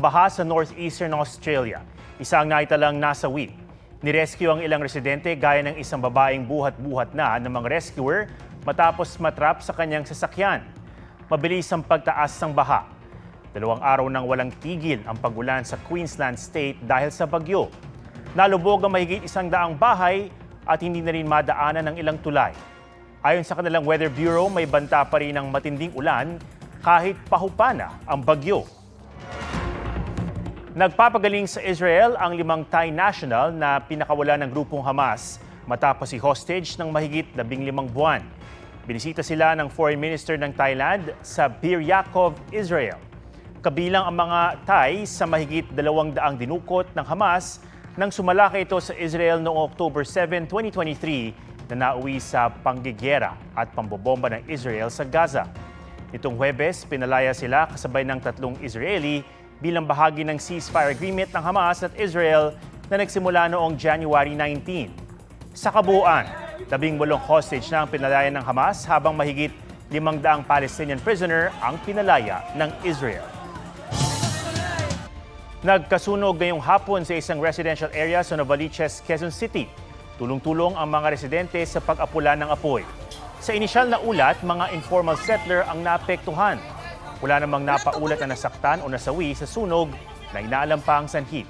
baha sa northeastern Australia. Isa ang naitalang nasawi. Nirescue ang ilang residente gaya ng isang babaeng buhat-buhat na ng mga rescuer matapos matrap sa kanyang sasakyan. Mabilis ang pagtaas ng baha. 2 araw nang walang tigil ang pagulan sa Queensland State dahil sa bagyo. Nalubog ang mahigit 100 bahay at hindi na rin madaanan ng ilang tulay. Ayon sa kanilang Weather Bureau, may banta pa rin ng matinding ulan kahit pahupa na ang bagyo. Nagpapagaling sa Israel ang 5 Thai national na pinakawalan ng grupong Hamas matapos i-hostage ng mahigit 15 buwan. Binisita sila ng Foreign Minister ng Thailand sa Bir Yaakov, Israel. Kabilang ang mga Thai sa mahigit 200 dinukot ng Hamas nang sumalakay ito sa Israel noong October 7, 2023 na nauwi sa panggigera at pambobomba ng Israel sa Gaza. Nitong Huwebes, pinalaya sila kasabay ng 3 Israeli bilang bahagi ng ceasefire agreement ng Hamas at Israel na nagsimula noong January 19. Sa kabuuan, 18 hostage na ang pinalaya ng Hamas habang mahigit 500 Palestinian prisoner ang pinalaya ng Israel. Nagkasunog ngayong hapon sa isang residential area sa Novaliches, Quezon City. Tulong-tulong ang mga residente sa pag-apula ng apoy. Sa inisyal na ulat, mga informal settler ang naapektuhan. Wala namang napaulat na nasaktan o nasawi sa sunog na inaalam pa ang sanhi.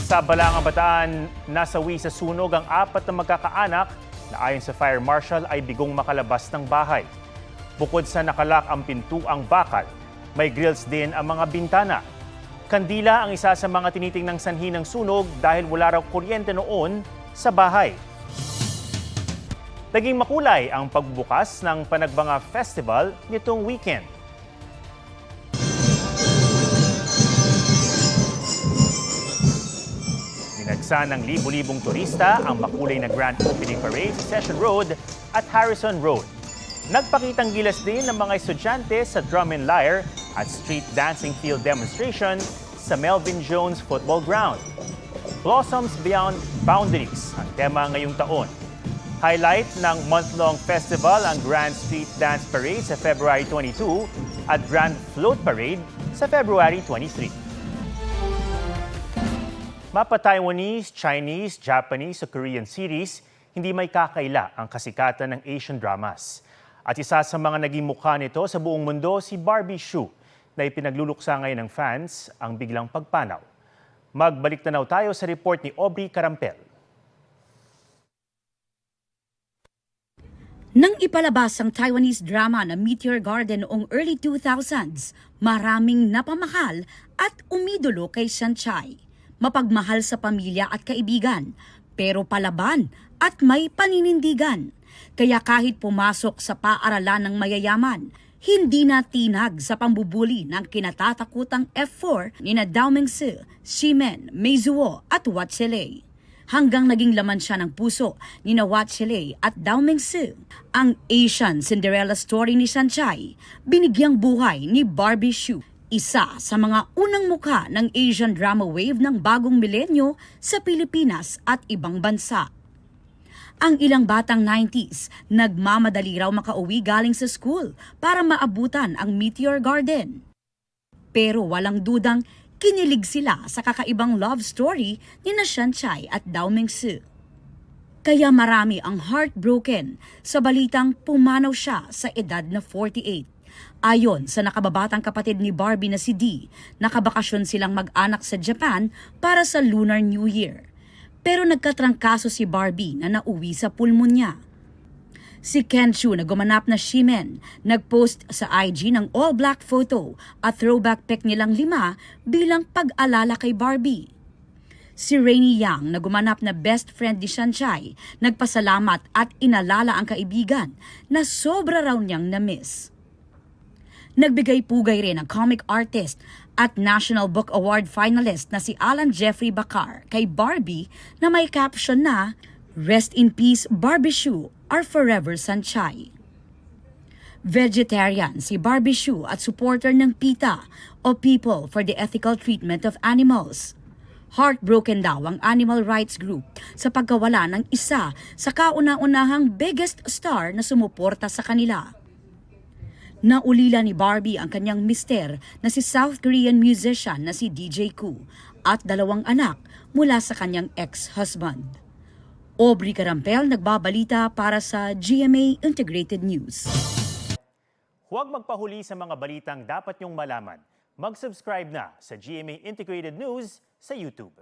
Sa Balangang Bataan, nasawi sa sunog ang 4 na magkakaanak na ayon sa fire marshal ay bigong makalabas ng bahay. Bukod sa nakalak ang pintuang bakal, may grills din ang mga bintana. Kandila ang isa sa mga tinitingnang sanhi ng sunog dahil wala raw kuryente noon sa bahay. Naging makulay ang pagbubukas ng Panagbanga Festival nitong weekend. Dinagsa ng libu-libong turista ang makulay na grand opening parade sa Session Road at Harrison Road. Nagpakitang gilas din ng mga estudyante sa drum and lyre at street dancing field demonstration sa Melvin Jones Football Ground. Blossoms Beyond Boundaries ang tema ngayong taon. Highlight ng month-long festival ang Grand Street Dance Parade sa February 22 at Grand Float Parade sa February 23. Mapa Taiwanese, Chinese, Japanese o Korean series, hindi may kakaila ang kasikatan ng Asian dramas. At isa sa mga naging mukha nito sa buong mundo si Barbie Hsu na ipinagluluksa ngayon ng fans ang biglang pagpanaw. Magbalik tanaw tayo sa report ni Aubrey Carampel. Nang ipalabas ang Taiwanese drama na Meteor Garden noong early 2000s, maraming napamahal at umidolo kay Sanchay. Mapagmahal sa pamilya at kaibigan, pero palaban at may paninindigan. Kaya kahit pumasok sa paaralan ng mayayaman, hindi na tinag sa pambubuli ng kinatatakutang F4 ni na Dao Mingsu, Ximen, Meizuo at Wat Shelei. Hanggang naging laman siya ng puso ni na Wat Shelei at Dao Mingsu. Ang Asian Cinderella story ni Sanchay, binigyang buhay ni Barbie Hsu. Isa sa mga unang mukha ng Asian drama wave ng bagong milenyo sa Pilipinas at ibang bansa. Ang ilang batang 90s, nagmamadali raw makauwi galing sa school para maabutan ang Meteor Garden. Pero walang dudang kinilig sila sa kakaibang love story ni na Sanchay at Dao Mingsu. Kaya marami ang heartbroken sa balitang pumanaw siya sa edad na 48. Ayon sa nakababatang kapatid ni Barbie na si Dee, nakabakasyon silang mag-anak sa Japan para sa Lunar New Year. Pero nagkatrangkaso si Barbie na nauwi sa pulmonya. Si Kenshu na gumanap na Ximen, nagpost sa IG ng all-black photo at throwback pic nilang 5 bilang pag-alala kay Barbie. Si Rainy Yang na gumanap na best friend ni Sanchay, nagpasalamat at inalala ang kaibigan na sobra raw niyang na-miss. Nagbigay pugay rin ang comic artist at National Book Award finalist na si Alan Jeffrey Bacar kay Barbie na may caption na "Rest in peace Barbie Hsu, our forever Sanchay." Vegetarian si Barbie Hsu at supporter ng PETA o People for the Ethical Treatment of Animals. Heartbroken daw ang animal rights group sa pagkawala ng isa sa kauna-unahang biggest star na sumuporta sa kanila. Naulila ni Barbie ang kanyang mister na si South Korean musician na si DJ Koo at 2 anak mula sa kanyang ex-husband. Aubrey Carampel nagbabalita para sa GMA Integrated News. Huwag magpahuli sa mga balitang dapat niyong malaman. Mag-subscribe na sa GMA Integrated News sa YouTube.